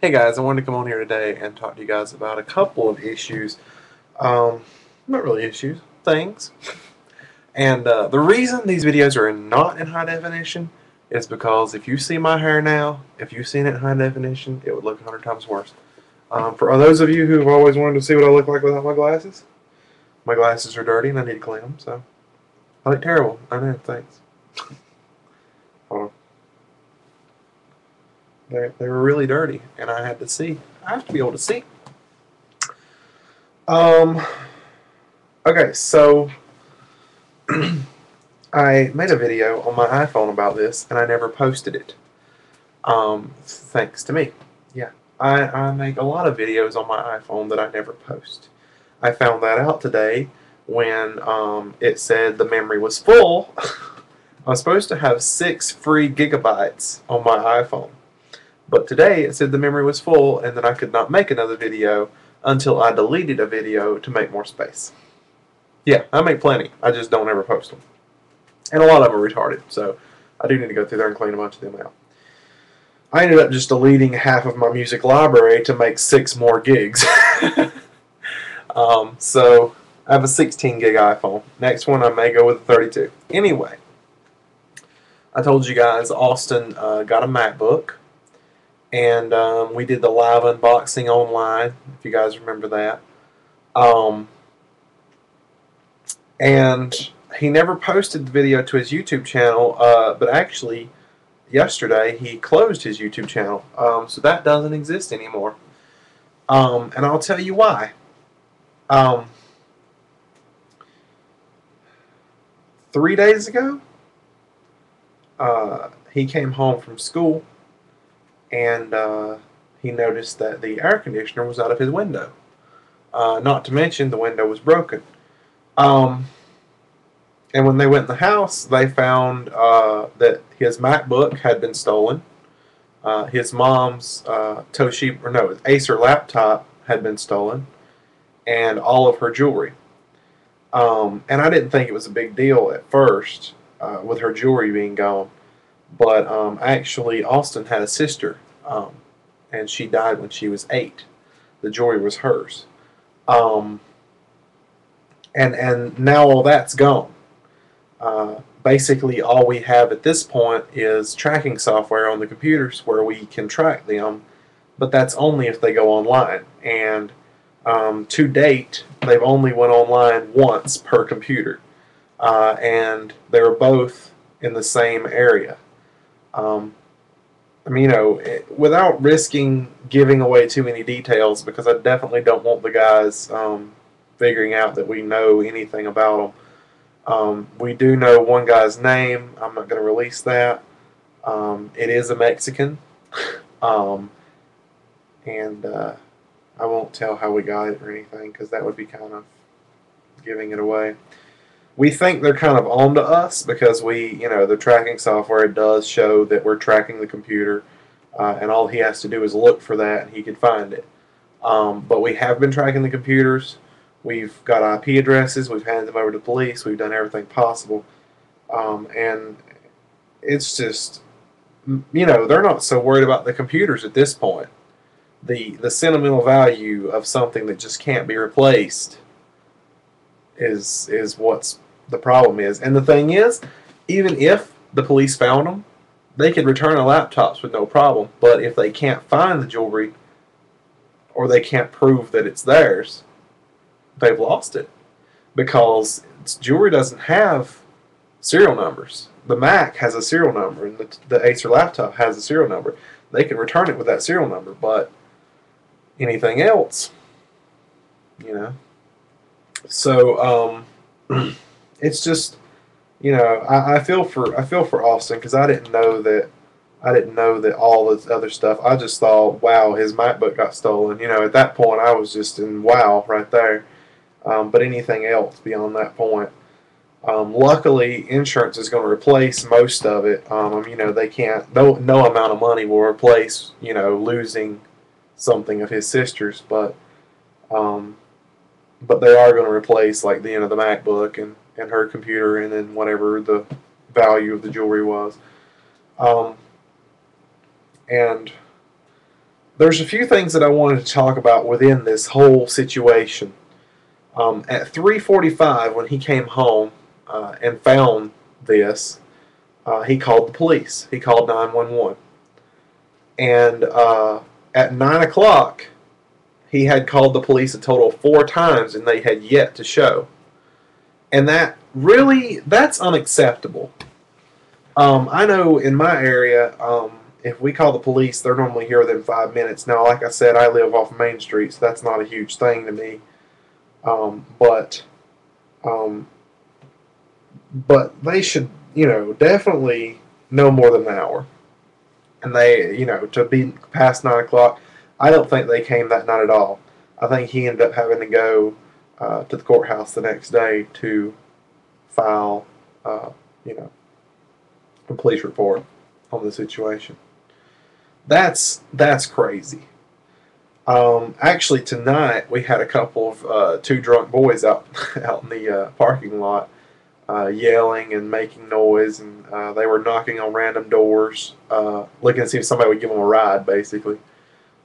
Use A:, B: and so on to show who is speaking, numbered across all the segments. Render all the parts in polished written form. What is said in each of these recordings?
A: Hey guys, I wanted to come on here today and talk to you guys about a couple of issues. Not really issues, things. And the reason these videos are not in high definition is because if you see my hair now, if you've seen it in high definition, it would look 100 times worse. For those of you who've always wanted to see what I look like without my glasses are dirty and I need to clean them, so I look terrible. I know, thanks. Hold on. They were really dirty, and I had to see. I have to be able to see. Um, okay, so I made a video on my iPhone about this, and I never posted it. Thanks to me. Yeah, I make a lot of videos on my iPhone that I never post. I found that out today when it said the memory was full. I was supposed to have 6 free gigabytes on my iPhone. But today it said the memory was full and that I could not make another video until I deleted a video to make more space. Yeah, I make plenty. I just don't ever post them. And a lot of them are retarded, so I do need to go through there and clean a bunch of them out. I ended up just deleting half of my music library to make 6 more gigs. So I have a 16 gig iPhone. Next one I may go with a 32. Anyway, I told you guys Austin got a MacBook. And we did the live unboxing online, if you guys remember that. And he never posted the video to his YouTube channel, but actually, yesterday he closed his YouTube channel. So that doesn't exist anymore. And I'll tell you why. 3 days ago, he came home from school and he noticed that the air conditioner was out of his window. Not to mention the window was broken. And when they went in the house, they found that his MacBook had been stolen. His mom's Acer laptop had been stolen, and all of her jewelry. And I didn't think it was a big deal at first with her jewelry being gone. But actually, Austin had a sister, and she died when she was 8. The jewelry was hers. And now all that's gone. Basically, all we have at this point is tracking software on the computers where we can track them, but that's only if they go online. And to date, they've only went online once per computer, and they were both in the same area. I mean, without risking giving away too many details, because I definitely don't want the guys figuring out that we know anything about them. We do know one guy's name. I'm not going to release that. It is a Mexican. And I won't tell how we got it or anything, because that would be kind of giving it away. We think they're kind of on to us because the tracking software does show that we're tracking the computer, and all he has to do is look for that and he could find it. But we have been tracking the computers. We've got IP addresses. We've handed them over to the police. We've done everything possible. And it's just, they're not so worried about the computers at this point. The sentimental value of something that just can't be replaced is what's the problem is. And the thing is, even if the police found them, they could return the laptops with no problem. But if they can't find the jewelry, or they can't prove that it's theirs, they've lost it. Because jewelry doesn't have serial numbers. The Mac has a serial number, and the Acer laptop has a serial number. They can return it with that serial number, but anything else, So it's just, I feel for Austin, because I didn't know that all this other stuff. I just thought, wow, his MacBook got stolen. At that point, I was just in wow right there. But anything else beyond that point, luckily, insurance is going to replace most of it. They can't. No amount of money will replace losing something of his sister's, but they are going to replace like the MacBook and her computer, and then whatever the value of the jewelry was. And there's a few things that I wanted to talk about within this whole situation. At 3:45, when he came home and found this, he called the police. He called 911. And at 9 o'clock, he had called the police a total of 4 times, and they had yet to show. And that's unacceptable. I know in my area, if we call the police, they're normally here within 5 minutes. Now, like I said, I live off Main Street, so that's not a huge thing to me. But they should, definitely no more than an hour. And they, to be past 9 o'clock, I don't think they came that night at all. I think he ended up having to go to the courthouse the next day to file, a police report on the situation. That's crazy. Actually, tonight we had a couple of 2 drunk boys out in the parking lot, yelling and making noise, and they were knocking on random doors, looking to see if somebody would give them a ride, basically.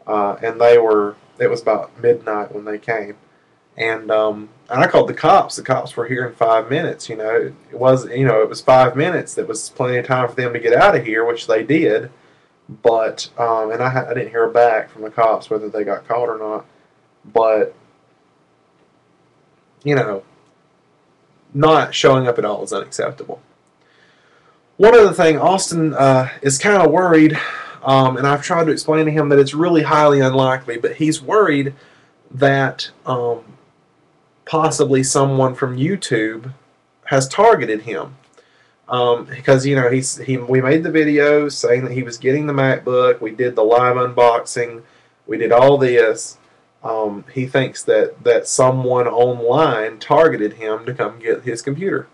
A: And it was about midnight when they came, and I called the cops. The cops were here in 5 minutes. It was 5 minutes. That was plenty of time for them to get out of here, which they did. But and I didn't hear back from the cops whether they got caught or not. But not showing up at all is unacceptable. One other thing, Austin is kind of worried, and I've tried to explain to him that it's really highly unlikely, but he's worried that possibly someone from YouTube has targeted him. Because we made the video saying that he was getting the MacBook. We did the live unboxing. We did all this. He thinks that someone online targeted him to come get his computer.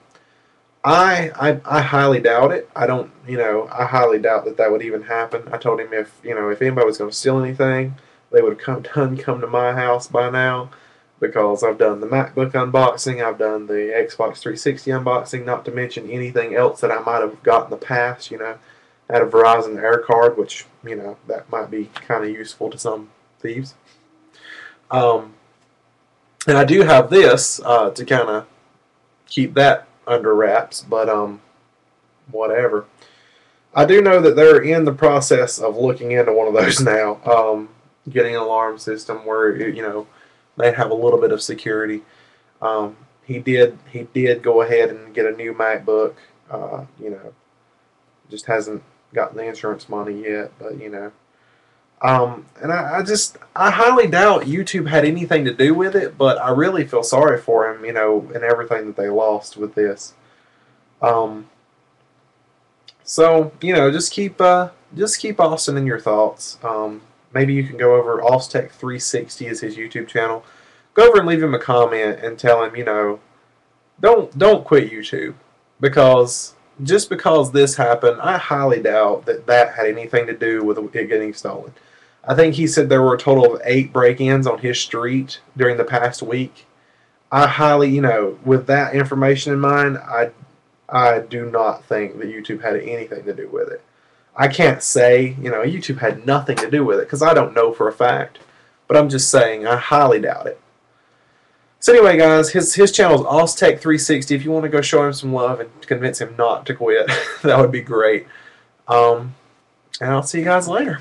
A: I highly doubt it. I highly doubt that would even happen. I told him if anybody was going to steal anything, they would have come to my house by now. Because I've done the MacBook unboxing, I've done the Xbox 360 unboxing, not to mention anything else that I might have got in the past. I had a Verizon Air card, which, that might be kind of useful to some thieves. And I do have this to kind of keep that under wraps, but whatever. I do know that they're in the process of looking into one of those now, getting an alarm system where, they have a little bit of security. He did go ahead and get a new MacBook. Just hasn't gotten the insurance money yet, but and I highly doubt YouTube had anything to do with it, but I really feel sorry for him, and everything that they lost with this. So just keep Austin in your thoughts. Maybe you can go over Ausstech360 is his YouTube channel. Go over and leave him a comment and tell him, don't quit YouTube, because just because this happened, I highly doubt that had anything to do with it getting stolen. I think he said there were a total of 8 break-ins on his street during the past week. I highly, with that information in mind, I do not think that YouTube had anything to do with it. I can't say, YouTube had nothing to do with it, because I don't know for a fact. But I'm just saying, I highly doubt it. So anyway, guys, his channel is Ausstech360. If you want to go show him some love and convince him not to quit, that would be great. And I'll see you guys later.